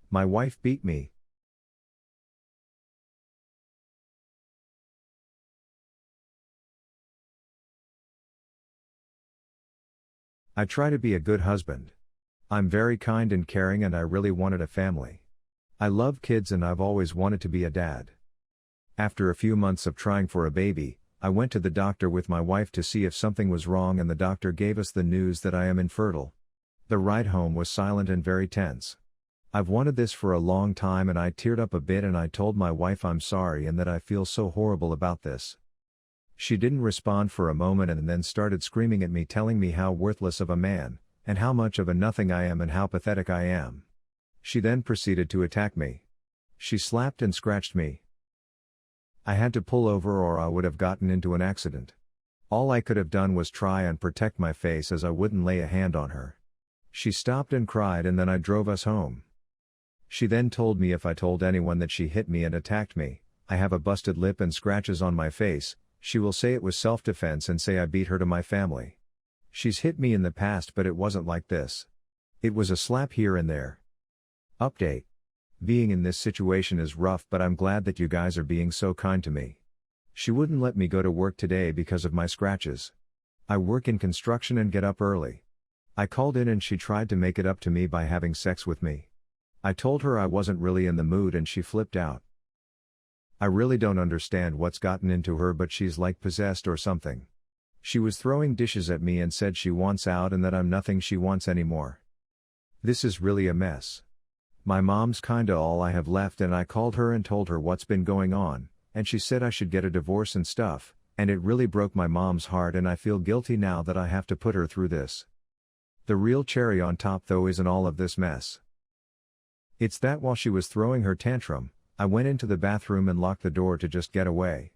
My wife beat me. I try to be a good husband. I'm very kind and caring and I really wanted a family. I love kids and I've always wanted to be a dad. After a few months of trying for a baby, I went to the doctor with my wife to see if something was wrong and the doctor gave us the news that I am infertile. The ride home was silent and very tense. I've wanted this for a long time and I teared up a bit and I told my wife I'm sorry and that I feel so horrible about this. She didn't respond for a moment and then started screaming at me telling me how worthless of a man, and how much of a nothing I am and how pathetic I am. She then proceeded to attack me. She slapped and scratched me. I had to pull over or I would have gotten into an accident. All I could have done was try and protect my face as I wouldn't lay a hand on her. She stopped and cried and then I drove us home. She then told me if I told anyone that she hit me and attacked me, I have a busted lip and scratches on my face, she will say it was self-defense and say I beat her to my family. She's hit me in the past but it wasn't like this. It was a slap here and there. Update. Being in this situation is rough but I'm glad that you guys are being so kind to me. She wouldn't let me go to work today because of my scratches. I work in construction and get up early. I called in and she tried to make it up to me by having sex with me. I told her I wasn't really in the mood and she flipped out. I really don't understand what's gotten into her but she's like possessed or something. She was throwing dishes at me and said she wants out and that I'm nothing she wants anymore. This is really a mess. My mom's kinda all I have left and I called her and told her what's been going on, and she said I should get a divorce and stuff, and it really broke my mom's heart and I feel guilty now that I have to put her through this. The real cherry on top though isn't all of this mess. It's that while she was throwing her tantrum, I went into the bathroom and locked the door to just get away.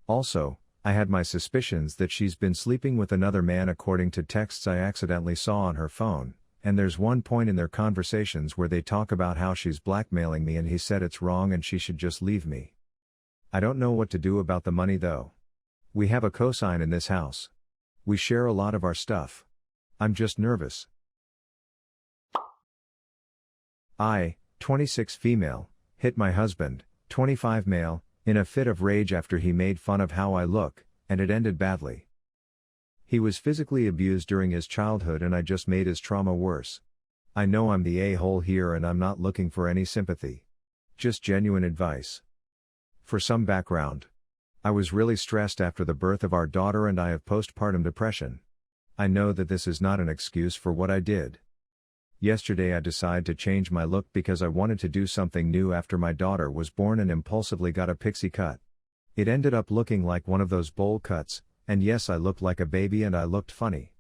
Also, I had my suspicions that she's been sleeping with another man according to texts I accidentally saw on her phone. And there's one point in their conversations where they talk about how she's blackmailing me and he said it's wrong and she should just leave me. I don't know what to do about the money though. We have a cosign in this house. We share a lot of our stuff. I'm just nervous. I, 26 female, hit my husband, 25 male, in a fit of rage after he made fun of how I look, and it ended badly. He was physically abused during his childhood and I just made his trauma worse. I know I'm the a-hole here and I'm not looking for any sympathy. Just genuine advice. For some background. I was really stressed after the birth of our daughter and I have postpartum depression. I know that this is not an excuse for what I did. Yesterday I decided to change my look because I wanted to do something new after my daughter was born and impulsively got a pixie cut. It ended up looking like one of those bowl cuts. And yes, I looked like a baby and I looked funny.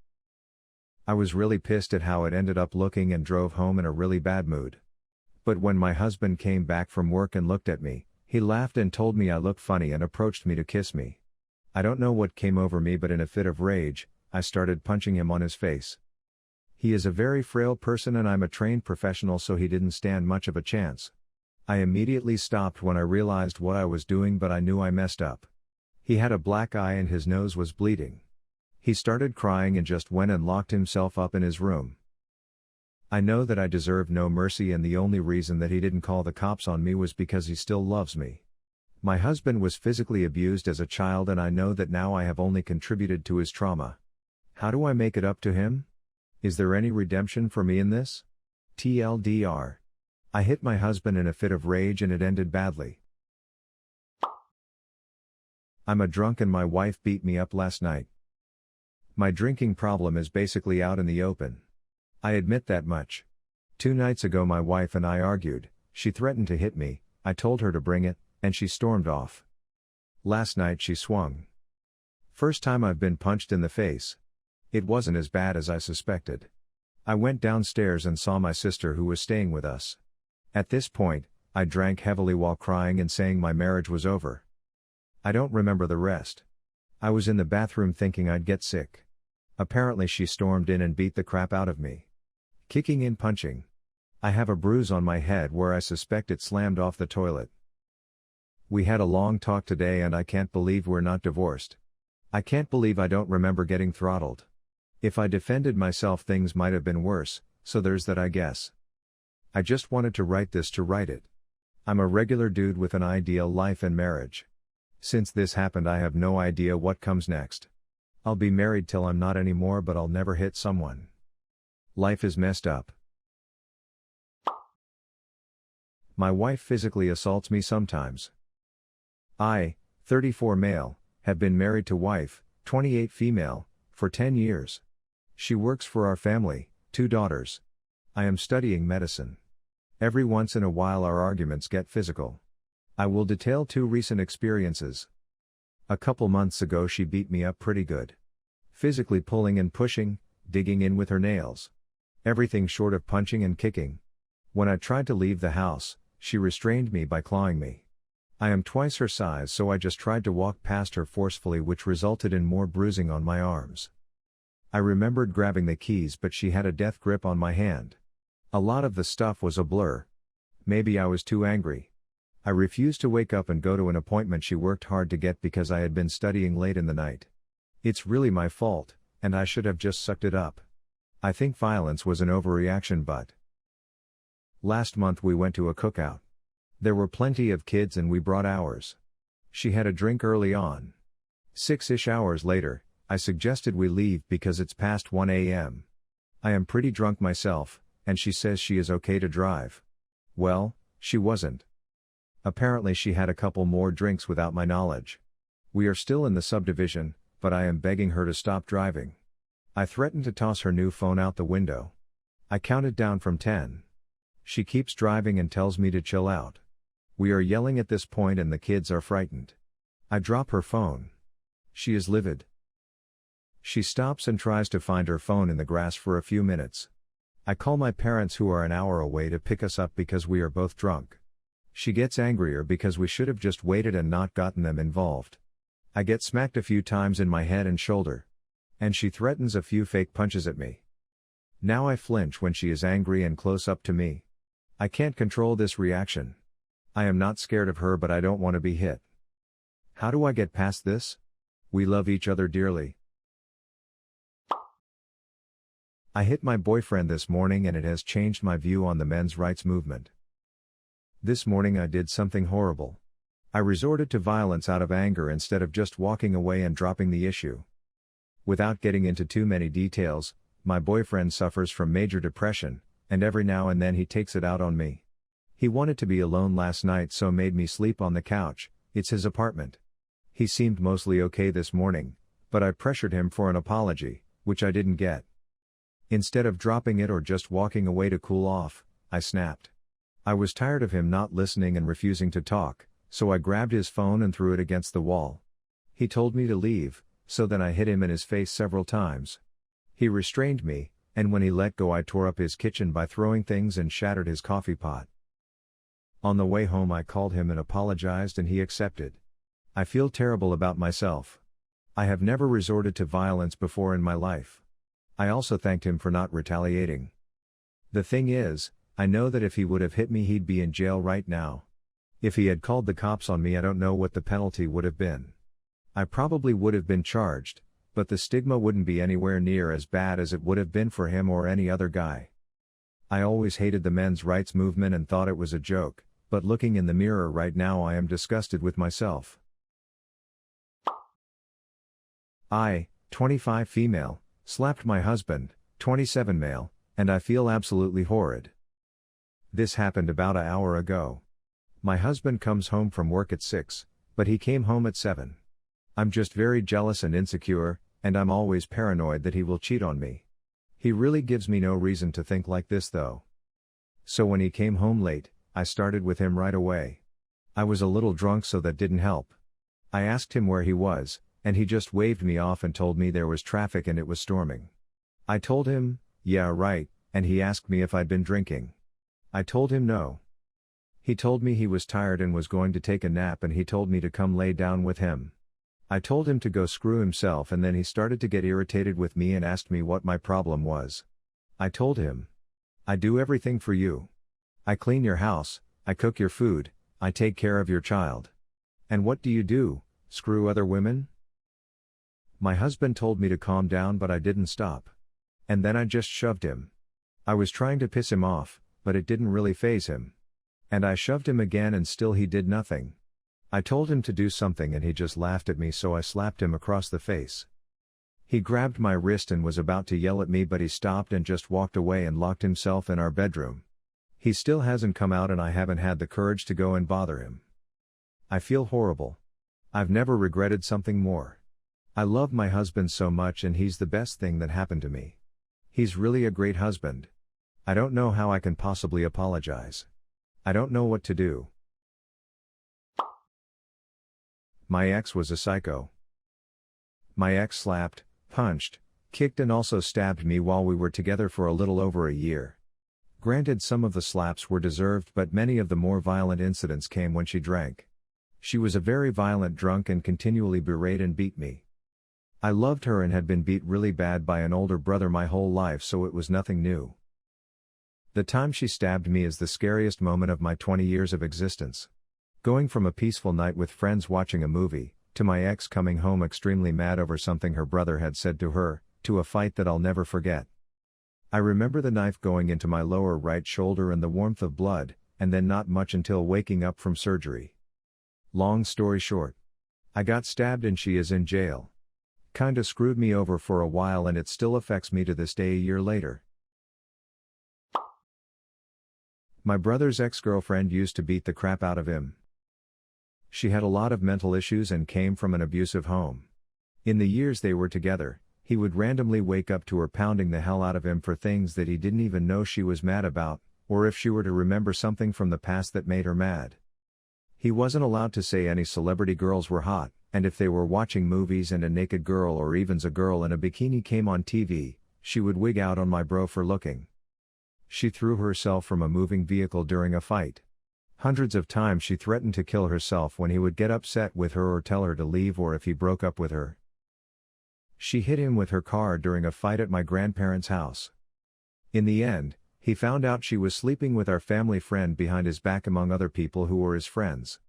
I was really pissed at how it ended up looking and drove home in a really bad mood. But when my husband came back from work and looked at me, he laughed and told me I looked funny and approached me to kiss me. I don't know what came over me but in a fit of rage, I started punching him on his face. He is a very frail person and I'm a trained professional so he didn't stand much of a chance. I immediately stopped when I realized what I was doing but I knew I messed up. He had a black eye and his nose was bleeding. He started crying and just went and locked himself up in his room. I know that I deserve no mercy and the only reason that he didn't call the cops on me was because he still loves me. My husband was physically abused as a child and I know that now I have only contributed to his trauma. How do I make it up to him? Is there any redemption for me in this? TLDR. I hit my husband in a fit of rage and it ended badly. I'm a drunk and my wife beat me up last night. My drinking problem is basically out in the open. I admit that much. 2 nights ago my wife and I argued, she threatened to hit me, I told her to bring it, and she stormed off. Last night she swung. First time I've been punched in the face. It wasn't as bad as I suspected. I went downstairs and saw my sister who was staying with us. At this point, I drank heavily while crying and saying my marriage was over. I don't remember the rest. I was in the bathroom thinking I'd get sick. Apparently she stormed in and beat the crap out of me. Kicking and punching. I have a bruise on my head where I suspect it slammed off the toilet. We had a long talk today and I can't believe we're not divorced. I can't believe I don't remember getting throttled. If I defended myself things might have been worse, so there's that I guess. I just wanted to write this to write it. I'm a regular dude with an ideal life and marriage. Since this happened, I have no idea what comes next. I'll be married till I'm not anymore, but I'll never hit someone. Life is messed up. My wife physically assaults me sometimes. I, 34 male, have been married to wife, 28 female, for 10 years. She works for our family, 2 daughters. I am studying medicine. Every once in a while our arguments get physical. I will detail 2 recent experiences. A couple months ago she beat me up pretty good. Physically pulling and pushing, digging in with her nails. Everything short of punching and kicking. When I tried to leave the house, she restrained me by clawing me. I am twice her size, so I just tried to walk past her forcefully, which resulted in more bruising on my arms. I remembered grabbing the keys, but she had a death grip on my hand. A lot of the stuff was a blur. Maybe I was too angry. I refused to wake up and go to an appointment she worked hard to get because I had been studying late in the night. It's really my fault, and I should have just sucked it up. I think violence was an overreaction, but last month we went to a cookout. There were plenty of kids and we brought ours. She had a drink early on. 6-ish hours later, I suggested we leave because it's past 1 a.m. I am pretty drunk myself, and she says she is okay to drive. Well, she wasn't. Apparently she had a couple more drinks without my knowledge. We are still in the subdivision, but I am begging her to stop driving. I threatened to toss her new phone out the window. I counted down from 10. She keeps driving and tells me to chill out. We are yelling at this point and the kids are frightened. I drop her phone. She is livid. She stops and tries to find her phone in the grass for a few minutes. I call my parents, who are an hour away, to pick us up because we are both drunk. She gets angrier because we should have just waited and not gotten them involved. I get smacked a few times in my head and shoulder. And she threatens a few fake punches at me. Now I flinch when she is angry and close up to me. I can't control this reaction. I am not scared of her, but I don't want to be hit. How do I get past this? We love each other dearly. I hit my boyfriend this morning and it has changed my view on the men's rights movement. This morning I did something horrible. I resorted to violence out of anger instead of just walking away and dropping the issue. Without getting into too many details, my boyfriend suffers from major depression, and every now and then he takes it out on me. He wanted to be alone last night, so made me sleep on the couch. It's his apartment. He seemed mostly okay this morning, but I pressured him for an apology, which I didn't get. Instead of dropping it or just walking away to cool off, I snapped. I was tired of him not listening and refusing to talk, so I grabbed his phone and threw it against the wall. He told me to leave, so then I hit him in his face several times. He restrained me, and when he let go I tore up his kitchen by throwing things and shattered his coffee pot. On the way home I called him and apologized and he accepted. I feel terrible about myself. I have never resorted to violence before in my life. I also thanked him for not retaliating. The thing is, I know that if he would have hit me he'd be in jail right now. If he had called the cops on me, I don't know what the penalty would have been. I probably would have been charged, but the stigma wouldn't be anywhere near as bad as it would have been for him or any other guy. I always hated the men's rights movement and thought it was a joke, but looking in the mirror right now I am disgusted with myself. I, 25 female, slapped my husband, 27 male, and I feel absolutely horrid. This happened about an hour ago. My husband comes home from work at 6, but he came home at 7. I'm just very jealous and insecure, and I'm always paranoid that he will cheat on me. He really gives me no reason to think like this though. So when he came home late, I started with him right away. I was a little drunk, so that didn't help. I asked him where he was, and he just waved me off and told me there was traffic and it was storming. I told him, yeah right, and he asked me if I'd been drinking. I told him no. He told me he was tired and was going to take a nap, and he told me to come lay down with him. I told him to go screw himself, and then he started to get irritated with me and asked me what my problem was. I told him, I do everything for you. I clean your house, I cook your food, I take care of your child. And what do? Screw other women? My husband told me to calm down, but I didn't stop. And then I just shoved him. I was trying to piss him off, but it didn't really faze him. And I shoved him again and still he did nothing. I told him to do something and he just laughed at me, so I slapped him across the face. He grabbed my wrist and was about to yell at me, but he stopped and just walked away and locked himself in our bedroom. He still hasn't come out and I haven't had the courage to go and bother him. I feel horrible. I've never regretted something more. I love my husband so much and he's the best thing that happened to me. He's really a great husband. I don't know how I can possibly apologize. I don't know what to do. My ex was a psycho. My ex slapped, punched, kicked and also stabbed me while we were together for a little over a year. Granted, some of the slaps were deserved, but many of the more violent incidents came when she drank. She was a very violent drunk and continually berate and beat me. I loved her and had been beat really bad by an older brother my whole life, so it was nothing new. The time she stabbed me is the scariest moment of my 20 years of existence. Going from a peaceful night with friends watching a movie, to my ex coming home extremely mad over something her brother had said to her, to a fight that I'll never forget. I remember the knife going into my lower right shoulder and the warmth of blood, and then not much until waking up from surgery. Long story short, I got stabbed and she is in jail. Kinda screwed me over for a while and it still affects me to this day a year later. My brother's ex-girlfriend used to beat the crap out of him. She had a lot of mental issues and came from an abusive home. In the years they were together, he would randomly wake up to her pounding the hell out of him for things that he didn't even know she was mad about, or if she were to remember something from the past that made her mad. He wasn't allowed to say any celebrity girls were hot, and if they were watching movies and a naked girl or even a girl in a bikini came on TV, she would wig out on my bro for looking. She threw herself from a moving vehicle during a fight. Hundreds of times she threatened to kill herself when he would get upset with her or tell her to leave, or if he broke up with her. She hit him with her car during a fight at my grandparents' house. In the end, he found out she was sleeping with our family friend behind his back among other people who were his friends.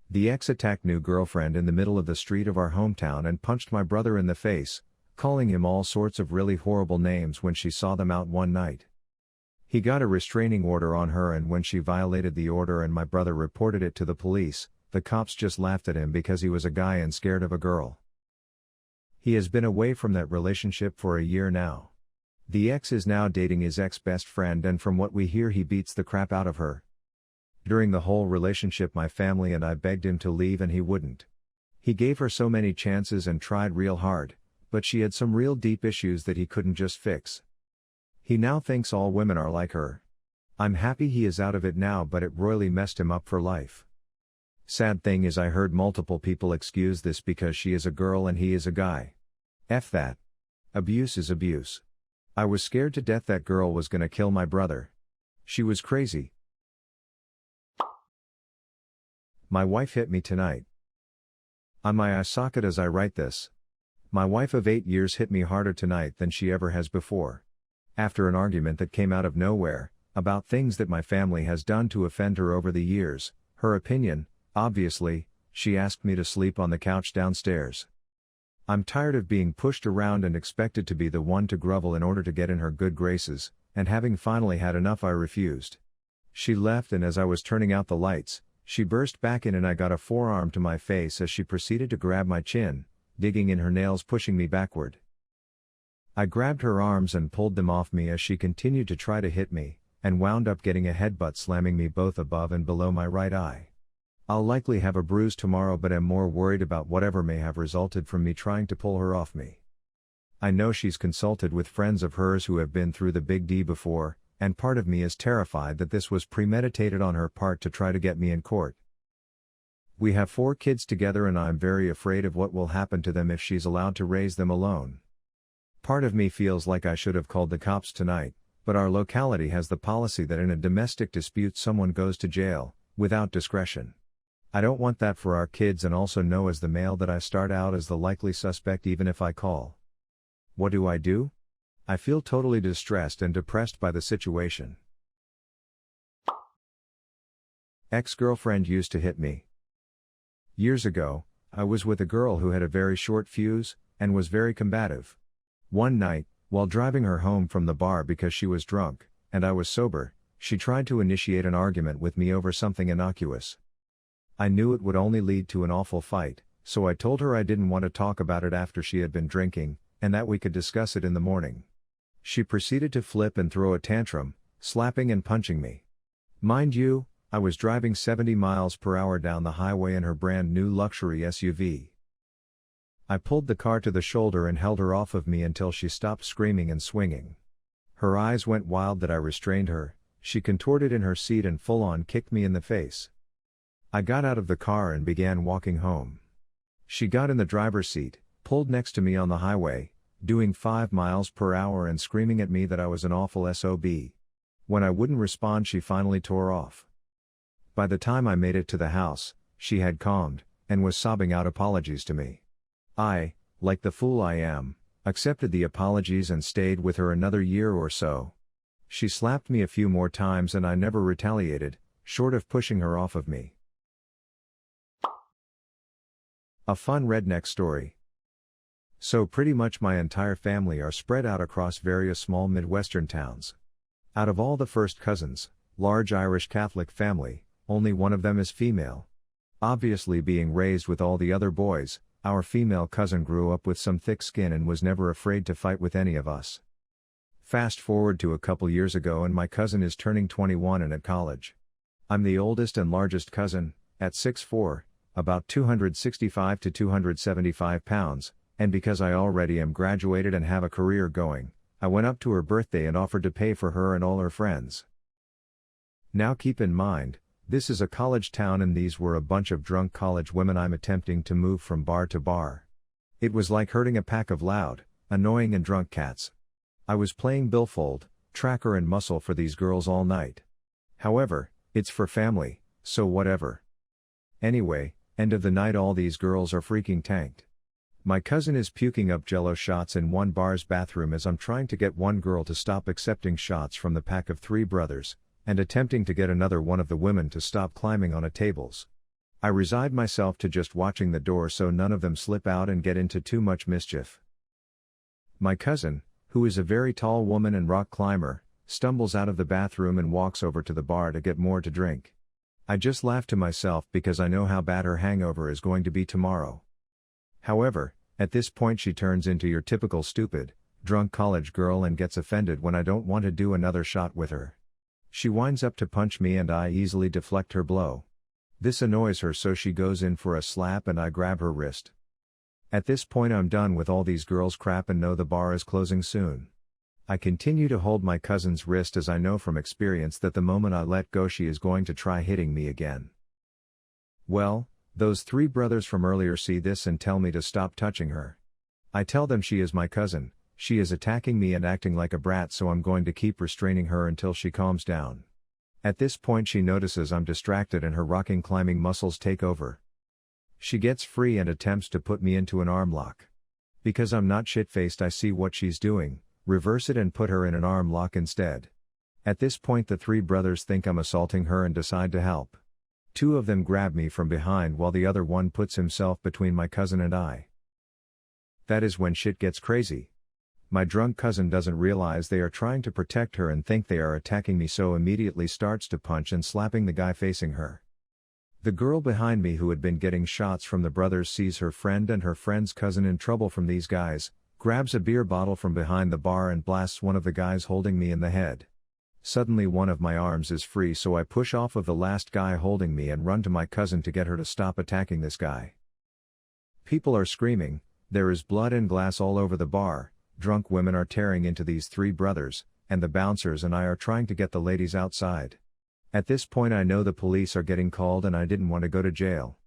The ex attacked new girlfriend in the middle of the street of our hometown and punched my brother in the face, calling him all sorts of really horrible names when she saw them out one night. He got a restraining order on her, and when she violated the order and my brother reported it to the police, the cops just laughed at him because he was a guy and scared of a girl. He has been away from that relationship for a year now. The ex is now dating his ex-best friend, and from what we hear he beats the crap out of her. During the whole relationship my family and I begged him to leave and he wouldn't. He gave her so many chances and tried real hard, but she had some real deep issues that he couldn't just fix. He now thinks all women are like her. I'm happy he is out of it now, but it royally messed him up for life. Sad thing is I heard multiple people excuse this because she is a girl and he is a guy. F that. Abuse is abuse. I was scared to death that girl was gonna kill my brother. She was crazy. My wife hit me tonight. On my eye socket as I write this. My wife of 8 years hit me harder tonight than she ever has before. After an argument that came out of nowhere, about things that my family has done to offend her over the years, her opinion, obviously, she asked me to sleep on the couch downstairs. I'm tired of being pushed around and expected to be the one to grovel in order to get in her good graces, and having finally had enough I refused. She left, and as I was turning out the lights, she burst back in and I got a forearm to my face as she proceeded to grab my chin, digging in her nails, pushing me backward. I grabbed her arms and pulled them off me as she continued to try to hit me, and wound up getting a headbutt slamming me both above and below my right eye. I'll likely have a bruise tomorrow, but am more worried about whatever may have resulted from me trying to pull her off me. I know she's consulted with friends of hers who have been through the big D before, and part of me is terrified that this was premeditated on her part to try to get me in court. We have 4 kids together and I'm very afraid of what will happen to them if she's allowed to raise them alone. Part of me feels like I should have called the cops tonight, but our locality has the policy that in a domestic dispute someone goes to jail, without discretion. I don't want that for our kids, and also know as the male that I start out as the likely suspect even if I call. What do? I feel totally distressed and depressed by the situation. Ex-girlfriend used to hit me. Years ago, I was with a girl who had a very short fuse, and was very combative. One night, while driving her home from the bar because she was drunk, and I was sober, She tried to initiate an argument with me over something innocuous. I knew it would only lead to an awful fight, so I told her I didn't want to talk about it after she had been drinking, and that we could discuss it in the morning. She proceeded to flip and throw a tantrum, slapping and punching me. Mind you, I was driving 70 miles per hour down the highway in her brand new luxury SUV. I pulled the car to the shoulder and held her off of me until she stopped screaming and swinging. Her eyes went wild that I restrained her. She contorted in her seat and full-on kicked me in the face. I got out of the car and began walking home. She got in the driver's seat, pulled next to me on the highway, doing 5 miles per hour and screaming at me that I was an awful SOB. When I wouldn't respond, she finally tore off. By the time I made it to the house, she had calmed, and was sobbing out apologies to me. I, like the fool I am, accepted the apologies and stayed with her another year or so. She slapped me a few more times and I never retaliated, short of pushing her off of me. A fun redneck story. So pretty much my entire family are spread out across various small Midwestern towns. Out of all the first cousins, large Irish Catholic family, only one of them is female. Obviously being raised with all the other boys, our female cousin grew up with some thick skin and was never afraid to fight with any of us. Fast forward to a couple years ago and my cousin is turning 21 and at college. I'm the oldest and largest cousin, at 6'4", about 265 to 275 pounds, and because I already am graduated and have a career going, I went up to her birthday and offered to pay for her and all her friends. Now keep in mind, this is a college town and these were a bunch of drunk college women I'm attempting to move from bar to bar. It was like herding a pack of loud, annoying and drunk cats. I was playing billfold, tracker and muscle for these girls all night. However, it's for family, so whatever. Anyway, end of the night all these girls are freaking tanked. My cousin is puking up Jello shots in one bar's bathroom as I'm trying to get one girl to stop accepting shots from the pack of 3 brothers, and attempting to get another one of the women to stop climbing on tables. I resigned myself to just watching the door so none of them slip out and get into too much mischief. My cousin, who is a very tall woman and rock climber, stumbles out of the bathroom and walks over to the bar to get more to drink. I just laugh to myself because I know how bad her hangover is going to be tomorrow. However, at this point she turns into your typical stupid, drunk college girl and gets offended when I don't want to do another shot with her. She winds up to punch me and I easily deflect her blow. This annoys her so she goes in for a slap and I grab her wrist. At this point I'm done with all these girls crap and know the bar is closing soon. I continue to hold my cousin's wrist as I know from experience that the moment I let go she is going to try hitting me again. Well, those 3 brothers from earlier see this and tell me to stop touching her. I tell them she is my cousin, she is attacking me and acting like a brat so I'm going to keep restraining her until she calms down. At this point she notices I'm distracted and her rocking climbing muscles take over. She gets free and attempts to put me into an arm lock. Because I'm not shit-faced I see what she's doing, reverse it and put her in an arm lock instead. At this point the 3 brothers think I'm assaulting her and decide to help. 2 of them grab me from behind while the other one puts himself between my cousin and I. That is when shit gets crazy. My drunk cousin doesn't realize they are trying to protect her and think they are attacking me so immediately starts to punch and slapping the guy facing her. The girl behind me who had been getting shots from the brothers sees her friend and her friend's cousin in trouble from these guys, grabs a beer bottle from behind the bar and blasts one of the guys holding me in the head. Suddenly one of my arms is free so I push off of the last guy holding me and run to my cousin to get her to stop attacking this guy. People are screaming, there is blood and glass all over the bar, drunk women are tearing into these 3 brothers, and the bouncers and I are trying to get the ladies outside. At this point I know the police are getting called and I didn't want to go to jail.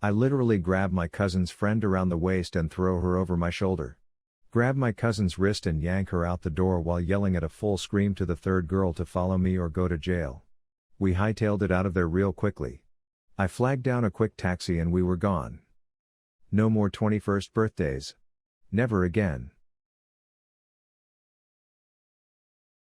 I literally grab my cousin's friend around the waist and throw her over my shoulder. Grab my cousin's wrist and yank her out the door while yelling at a full scream to the 3rd girl to follow me or go to jail. We hightailed it out of there real quickly. I flagged down a quick taxi and we were gone. No more 21st birthdays. Never again.